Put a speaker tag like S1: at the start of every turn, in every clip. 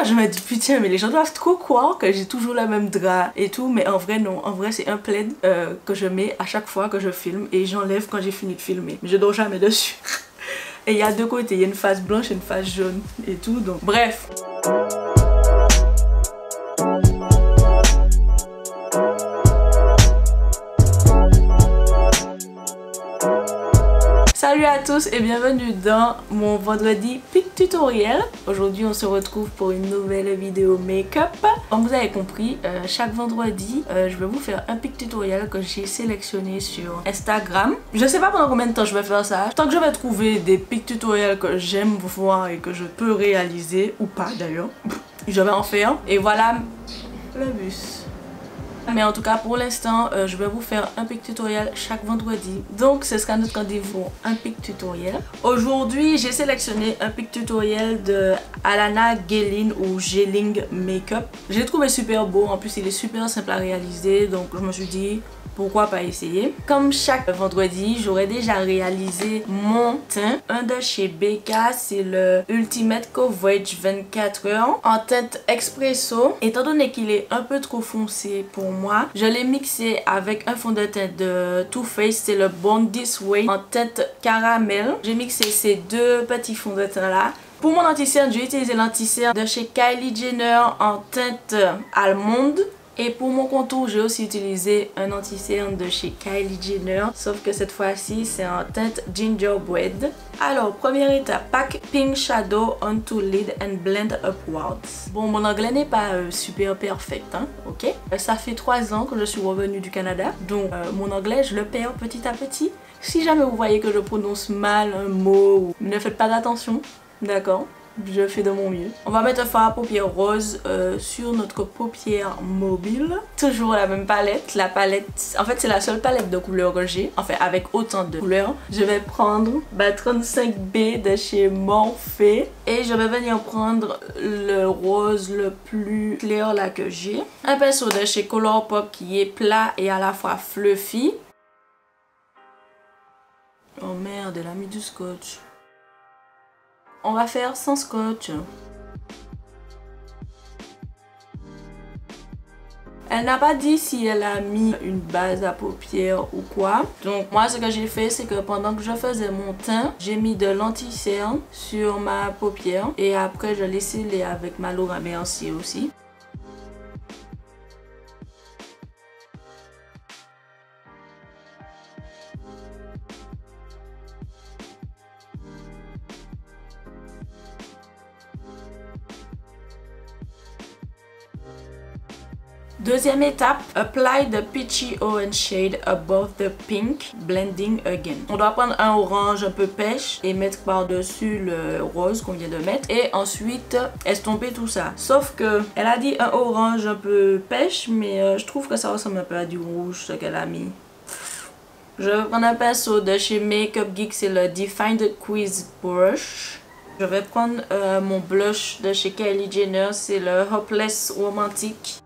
S1: je me dis putain mais les gens doivent trop croire que j'ai toujours le même drap et tout, mais en vrai non, en vrai c'est un plaid que je mets à chaque fois que je filme et j'enlève quand j'ai fini de filmer, mais je dors jamais dessus. Et il y a deux côtés, il y a une face blanche et une face jaune et tout, donc bref. Salut à tous et bienvenue dans mon vendredi pic tutoriel. Aujourd'hui on se retrouve pour une nouvelle vidéo make-up. Comme vous avez compris, chaque vendredi je vais vous faire un pic tutoriel que j'ai sélectionné sur Instagram. Je sais pas pendant combien de temps je vais faire ça. Tant que je vais trouver des pic tutoriels que j'aime voir et que je peux réaliser, ou pas d'ailleurs, je vais en faire. Et voilà le bus. Mais en tout cas pour l'instant je vais vous faire un pic tutoriel chaque vendredi. Donc ce sera notre rendez-vous, un pic tutoriel. Aujourd'hui j'ai sélectionné un pic tutoriel de Alana Gelin ou Geling Makeup. Je l'ai trouvé super beau, en plus il est super simple à réaliser, donc je me suis dit pourquoi pas essayer. Comme chaque vendredi, j'aurais déjà réalisé mon teint. Un de chez Becca, c'est le Ultimate Coverage 24 heures en teinte Espresso. Étant donné qu'il est un peu trop foncé pour moi, je l'ai mixé avec un fond de teint de Too Faced, c'est le Born This Way en teinte caramel. J'ai mixé ces deux petits fonds de teint là. Pour mon anti-cerne, j'ai utilisé l'anti-cerne de chez Kylie Jenner en teinte allemande. Et pour mon contour, j'ai aussi utilisé un anti-cerne de chez Kylie Jenner, sauf que cette fois-ci, c'est en teinte Gingerbread. Alors, première étape, pack Pink Shadow onto lid and blend upwards. Bon, mon anglais n'est pas super perfect, hein, ok? Ça fait 3 ans que je suis revenue du Canada, donc mon anglais, je le perds petit à petit. Si jamais vous voyez que je prononce mal un mot, ne faites pas d'attention, d'accord? Je fais de mon mieux. On va mettre un fard à paupières rose sur notre paupière mobile. Toujours la même palette. La palette, en fait c'est la seule palette de couleurs que j'ai. Enfin avec autant de couleurs. Je vais prendre 35B de chez Morphe. Et je vais venir prendre le rose le plus clair là que j'ai. Un pinceau de chez Colourpop qui est plat et à la fois fluffy. Oh merde, elle a mis du scotch. On va faire sans scotch. Elle n'a pas dit si elle a mis une base à paupières ou quoi. Donc moi ce que j'ai fait, c'est que pendant que je faisais mon teint, j'ai mis de l'anti-cerne sur ma paupière. Et après je l'ai scellé avec ma Laura Mercier aussi. Deuxième étape, apply the peachy orange shade above the pink, blending again. On doit prendre un orange un peu pêche et mettre par-dessus le rose qu'on vient de mettre. Et ensuite, estomper tout ça. Sauf que, elle a dit un orange un peu pêche, mais je trouve que ça ressemble un peu à du rouge, ce qu'elle a mis. Je vais prendre un pinceau de chez Makeup Geek, c'est le Defined Quiz Brush. Je vais prendre mon blush de chez Kylie Jenner, c'est le Hopeless Romantic.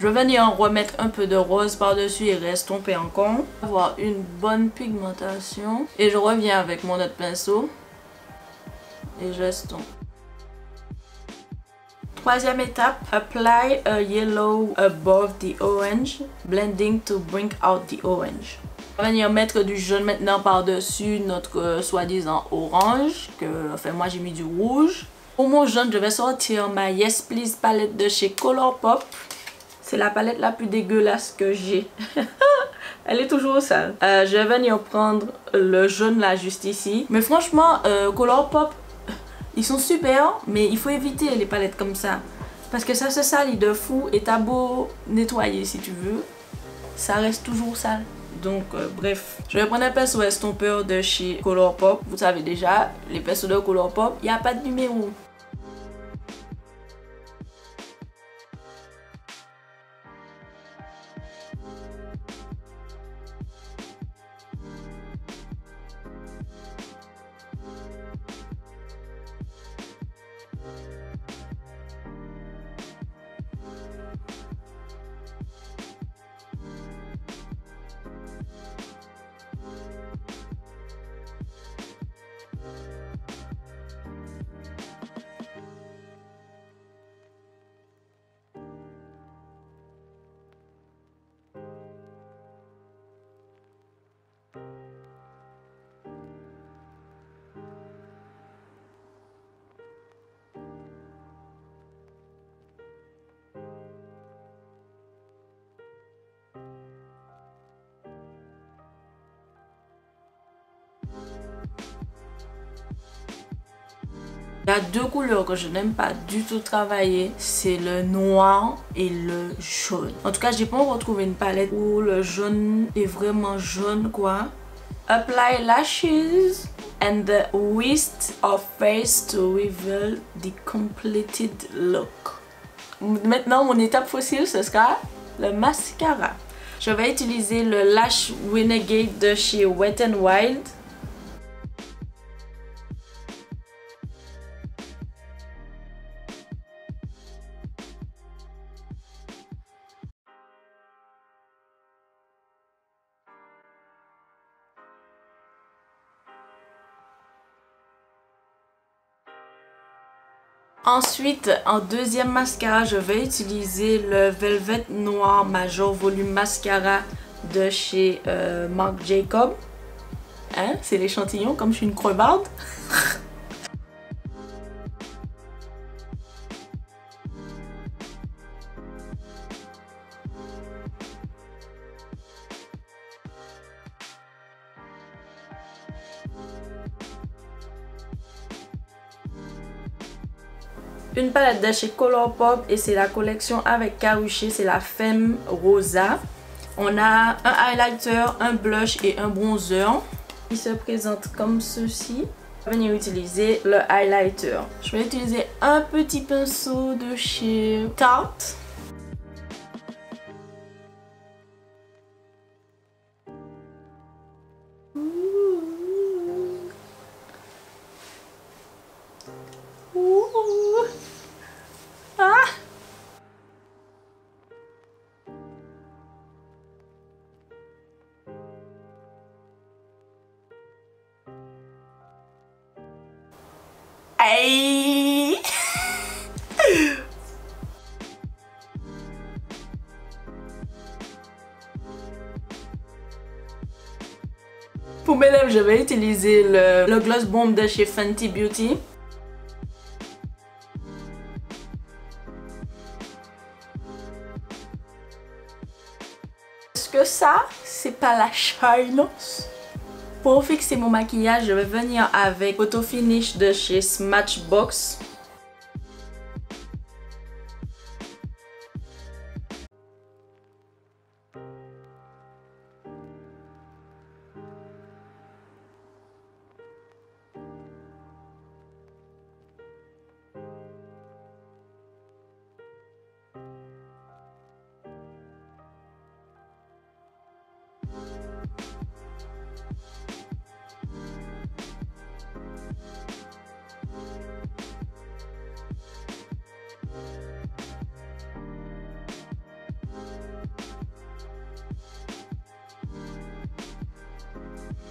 S1: Je vais venir en remettre un peu de rose par-dessus et restomper encore. Avoir une bonne pigmentation. Et je reviens avec mon autre pinceau. Et j'estompe. Troisième étape, apply a yellow above the orange. Blending to bring out the orange. On va venir mettre du jaune maintenant par-dessus notre soi-disant orange. Enfin moi j'ai mis du rouge. Pour mon jaune, je vais sortir ma Yes Please palette de chez Colourpop. C'est la palette la plus dégueulasse que j'ai. Elle est toujours sale. Je vais venir prendre le jaune là juste ici. Mais franchement, Colourpop, ils sont super. Mais il faut éviter les palettes comme ça. Parce que ça se salit de fou. Et t'as beau nettoyer si tu veux, ça reste toujours sale. Donc bref, je vais prendre un pinceau estompeur de chez Colourpop. Vous savez déjà, les pinceaux de Colourpop, il n'y a pas de numéro. Il y a deux couleurs que je n'aime pas du tout travailler, c'est le noir et le jaune. En tout cas, j'ai pas retrouvé une palette où le jaune est vraiment jaune quoi. Apply lashes and the whisk of face to reveal the completed look. Maintenant, mon étape fossile, ce sera le mascara. Je vais utiliser le Lash Renegade de chez Wet n Wild. Ensuite, en deuxième mascara, je vais utiliser le Velvet Noir Major Volume Mascara de chez Marc Jacob. Hein? C'est l'échantillon, comme je suis une crevarde. Une palette de chez Colourpop et c'est la collection avec Karrueche, c'est la Femme Rosa. On a un highlighter, un blush et un bronzer. Il se présente comme ceci. Je vais venir utiliser le highlighter. Je vais utiliser un petit pinceau de chez Tarte. Hey. Pour mes lèvres, je vais utiliser le Gloss Bomb de chez Fenty Beauty. Est-ce que ça, c'est pas la shyness? Pour fixer mon maquillage, je vais venir avec Photo Finish de chez Smashbox.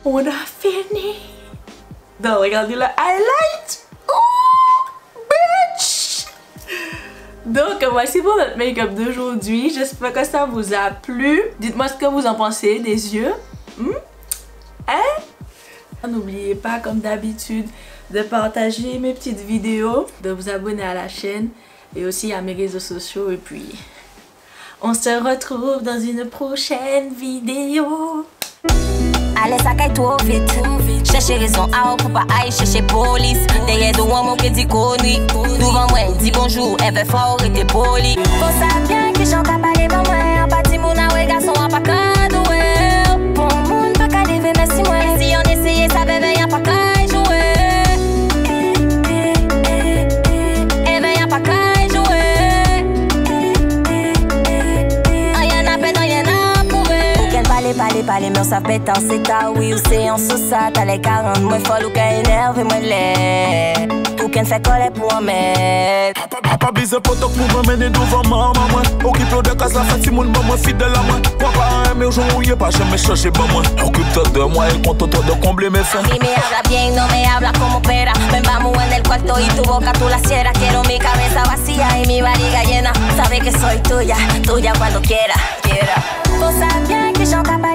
S1: On a fini. Donc regardez le highlight. Oh, bitch. Donc voici pour notre make-up d'aujourd'hui. J'espère que ça vous a plu. Dites-moi ce que vous en pensez des yeux. Hein? N'oubliez pas comme d'habitude de partager mes petites vidéos, de vous abonner à la chaîne et aussi à mes réseaux sociaux. Et puis on se retrouve dans une prochaine vidéo.
S2: Allez, ça caille trop vite. Chercher raison à pour pas aller chercher police. Derrière de moi, qui dit connerie. Devant moi, dis bonjour, elle veut fort et t'es poli. Faut ça bien que j'en tape pas les mamans. En bâti mon aoué, garçon, en pas cadoué. Pour mon pas qu'à lever, merci moi. Si on essayait, ça bébé, y'a pas qu'à jouer. Eh ben, y'a pas qu'à jouer. Y'en a peine, y'en a prouvé. Aucun parler, mais on s'appelle en c'est ta oui ou c'est en sous ça. T'as les 40, moi folle ou qu'à énerver, moi l'air. Aucun fait coller pour un mec.
S3: Papa bise potok pour m'amener devant maman moi. Occupe de casa la fête si mon maman fidèle à moi. Papa aime aujourd'hui pas jamais chercher pas moi. Occupe-toi de moi et contente de combler mes fins.
S2: A mí me habla bien, no me habla como opera. Ven vamos en el cuarto y tu boca tú la cierras. Quiero mi cabeza vacía y mi barriga llena. Sabe que soy tuya, tuya cuando quiera, quiera. Vos sabes bien que yo capaz